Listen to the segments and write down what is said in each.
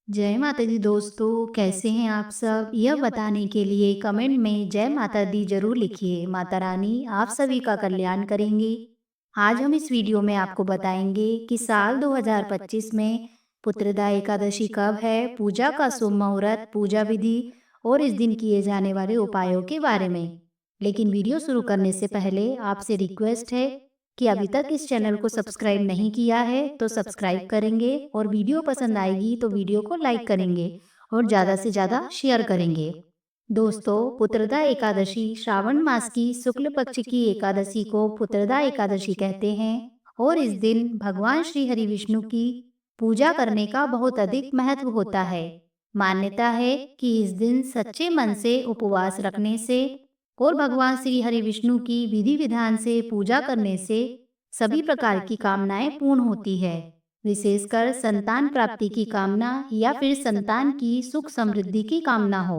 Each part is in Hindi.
जय माता दी दोस्तों, कैसे हैं आप सब? यह बताने के लिए कमेंट में जय माता दी जरूर लिखिए। माता रानी आप सभी का कल्याण करेंगी। आज हम इस वीडियो में आपको बताएंगे कि साल 2025 में पुत्रदा एकादशी कब है, पूजा का शुभ मुहूर्त, पूजा विधि और इस दिन किए जाने वाले उपायों के बारे में। लेकिन वीडियो शुरू करने से पहले आपसे रिक्वेस्ट है कि अभी तक इस चैनल को सब्सक्राइब नहीं किया है तो सब्सक्राइब करेंगे और वीडियो पसंद आएगी तो वीडियो को लाइक करेंगे और ज़्यादा से ज़्यादा शेयर करेंगे। दोस्तों, पुत्रदा एकादशी श्रावण मास की शुक्ल पक्ष की एकादशी को पुत्रदा एकादशी कहते हैं और इस दिन भगवान श्री हरि विष्णु की पूजा करने का बहुत अधिक महत्व होता है। मान्यता है कि इस दिन सच्चे मन से उपवास रखने से और भगवान श्री हरि विष्णु की विधि विधान से पूजा करने से सभी प्रकार की कामनाएं पूर्ण होती है। विशेषकर संतान प्राप्ति की कामना या फिर संतान की सुख समृद्धि की कामना हो।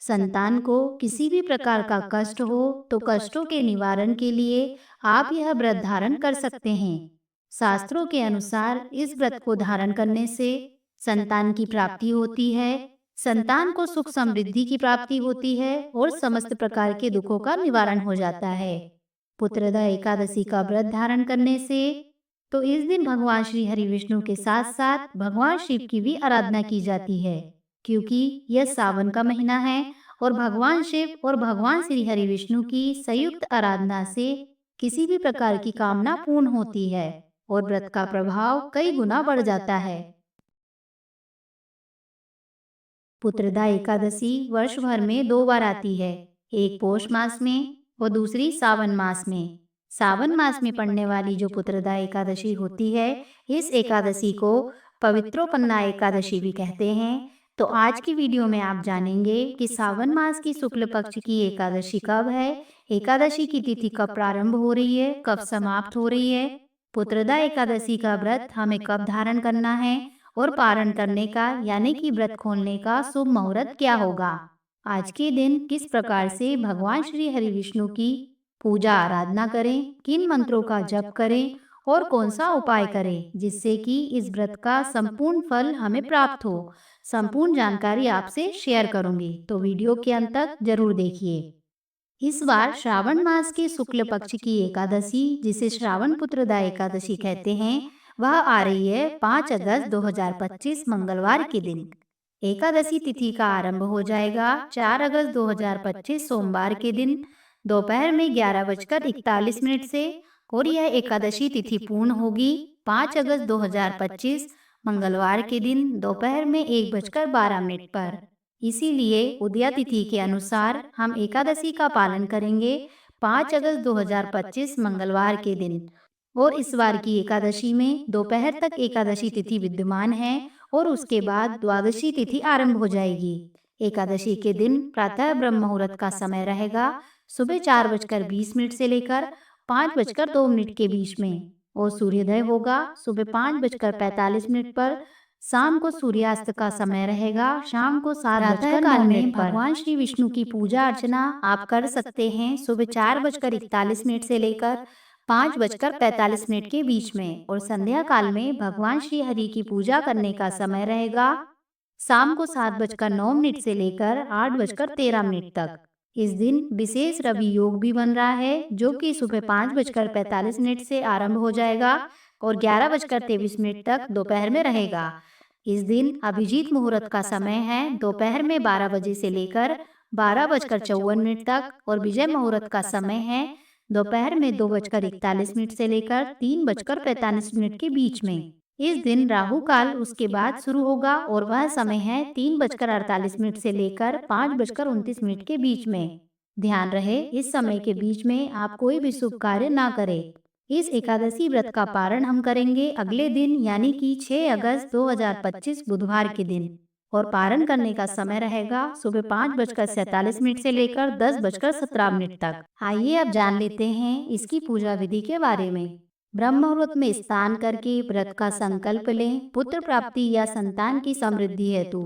संतान को किसी भी प्रकार का कष्ट हो तो कष्टों के निवारण के लिए आप यह व्रत धारण कर सकते हैं। शास्त्रों के अनुसार इस व्रत को धारण करने से संतान की प्राप्ति होती है, संतान को सुख समृद्धि की प्राप्ति होती है और समस्त प्रकार के दुखों का निवारण हो जाता है। पुत्रदा एकादशी का व्रत धारण करने से तो इस दिन भगवान श्री हरि विष्णु के साथ साथ भगवान शिव की भी आराधना की जाती है, क्योंकि यह सावन का महीना है और भगवान शिव और भगवान श्री हरि विष्णु की संयुक्त आराधना से किसी भी प्रकार की कामना पूर्ण होती है और व्रत का प्रभाव कई गुना बढ़ जाता है। पुत्रदा एकादशी वर्ष भर में 2 बार आती है, एक पौष मास में और दूसरी सावन मास में। सावन मास में पड़ने वाली जो पुत्रदा एकादशी होती है, इस एकादशी को पवित्रोपन्ना एकादशी भी कहते हैं। तो आज की वीडियो में आप जानेंगे कि सावन मास की शुक्ल पक्ष की एकादशी कब है, एकादशी की तिथि कब प्रारंभ हो रही है, कब समाप्त हो रही है, पुत्रदा एकादशी का व्रत हमें कब धारण करना है और पारण करने का यानी कि व्रत खोलने का शुभ मुहूर्त क्या होगा। आज के दिन किस प्रकार से भगवान श्री हरि विष्णु की पूजा आराधना करें, किन मंत्रों का जप करें और कौन सा उपाय करें जिससे कि इस व्रत का संपूर्ण फल हमें प्राप्त हो। संपूर्ण जानकारी आपसे शेयर करूंगी, तो वीडियो के अंत तक जरूर देखिए। इस बार श्रावण मास के शुक्ल पक्ष की एकादशी, जिसे श्रावण पुत्रदा एकादशी कहते हैं, वह आ रही है 5 अगस्त 2025 मंगलवार के दिन। एकादशी तिथि का आरंभ हो जाएगा 4 अगस्त 2025 सोमवार के दिन दोपहर में 11:41 से और यह एकादशी तिथि पूर्ण होगी 5 अगस्त 2025 मंगलवार के दिन दोपहर में 1:12 पर। इसीलिए उदया तिथि के अनुसार हम एकादशी का पालन करेंगे 5 अगस्त 2025 मंगलवार के दिन। और इस बार की एकादशी में दोपहर तक एकादशी तिथि विद्यमान है और उसके बाद द्वादशी तिथि आरंभ हो जाएगी। एकादशी के दिन प्रातः ब्रह्म मुहूर्त का समय रहेगा, सुबह 4:20 से लेकर 5:02 के बीच में, और सूर्योदय होगा सुबह 5:45 पर। शाम को सूर्यास्त का समय रहेगा, शाम को 7:09 पर। भगवान श्री विष्णु की पूजा अर्चना आप कर सकते हैं सुबह 4:41 से लेकर 5:45 के बीच में, और संध्या काल में भगवान श्री हरि की पूजा करने का समय रहेगा शाम को 7:09 से लेकर 8:13 तक। इस दिन विशेष रवि योग भी बन रहा है, जो कि सुबह 5:45 से आरंभ हो जाएगा और 11:23 तक दोपहर में रहेगा। इस दिन अभिजीत मुहूर्त का समय है दोपहर में 12 बजे से लेकर 12:54 तक, और विजय मुहूर्त का समय है दोपहर में 2:41 से लेकर 3:45 के बीच में। इस दिन राहु काल उसके बाद शुरू होगा और वह समय है 3:48 से लेकर 5:29 के बीच में। ध्यान रहे, इस समय के बीच में आप कोई भी शुभ कार्य ना करें। इस एकादशी व्रत का पारण हम करेंगे अगले दिन यानी कि 6 अगस्त 2025 बुधवार के दिन, और पारण करने का समय रहेगा सुबह 5:47 से लेकर 10:17 तक। आइए अब जान लेते हैं इसकी पूजा विधि के बारे में। ब्रह्म मुहूर्त में स्नान करके व्रत का संकल्प लें, पुत्र प्राप्ति या संतान की समृद्धि हेतु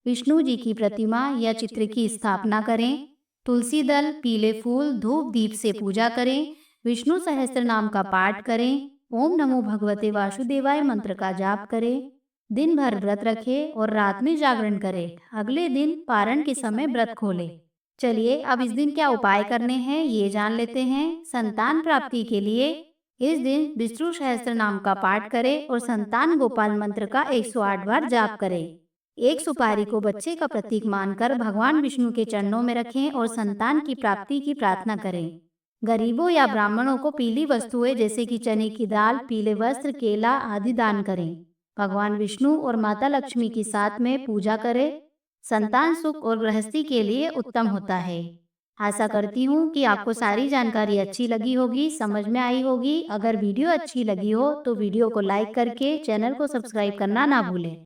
विष्णु जी की प्रतिमा या चित्र की स्थापना करें, तुलसी दल, पीले फूल, धूप दीप से पूजा करें, विष्णु सहस्त्र नाम का पाठ करें, ओम नमो भगवते वासुदेवाय मंत्र का जाप करें, दिन भर व्रत रखे और रात में जागरण करे। अगले दिन पारण के समय व्रत खोले। चलिए अब इस दिन क्या उपाय करने हैं ये जान लेते हैं। संतान प्राप्ति के लिए इस दिन विष्णु सहस्त्र नाम का पाठ करें और संतान गोपाल मंत्र का 108 बार जाप करें। एक सुपारी को बच्चे का प्रतीक मानकर भगवान विष्णु के चरणों में रखें और संतान की प्राप्ति की प्रार्थना करें। गरीबों या ब्राह्मणों को पीली वस्तुएं जैसे कि चने की दाल, पीले वस्त्र, केला आदि दान करें। भगवान विष्णु और माता लक्ष्मी की साथ में पूजा करें। संतान सुख और गृहस्थी के लिए उत्तम होता है। आशा करती हूँ कि आपको सारी जानकारी अच्छी लगी होगी, समझ में आई होगी। अगर वीडियो अच्छी लगी हो तो वीडियो को लाइक करके चैनल को सब्सक्राइब करना ना भूलें।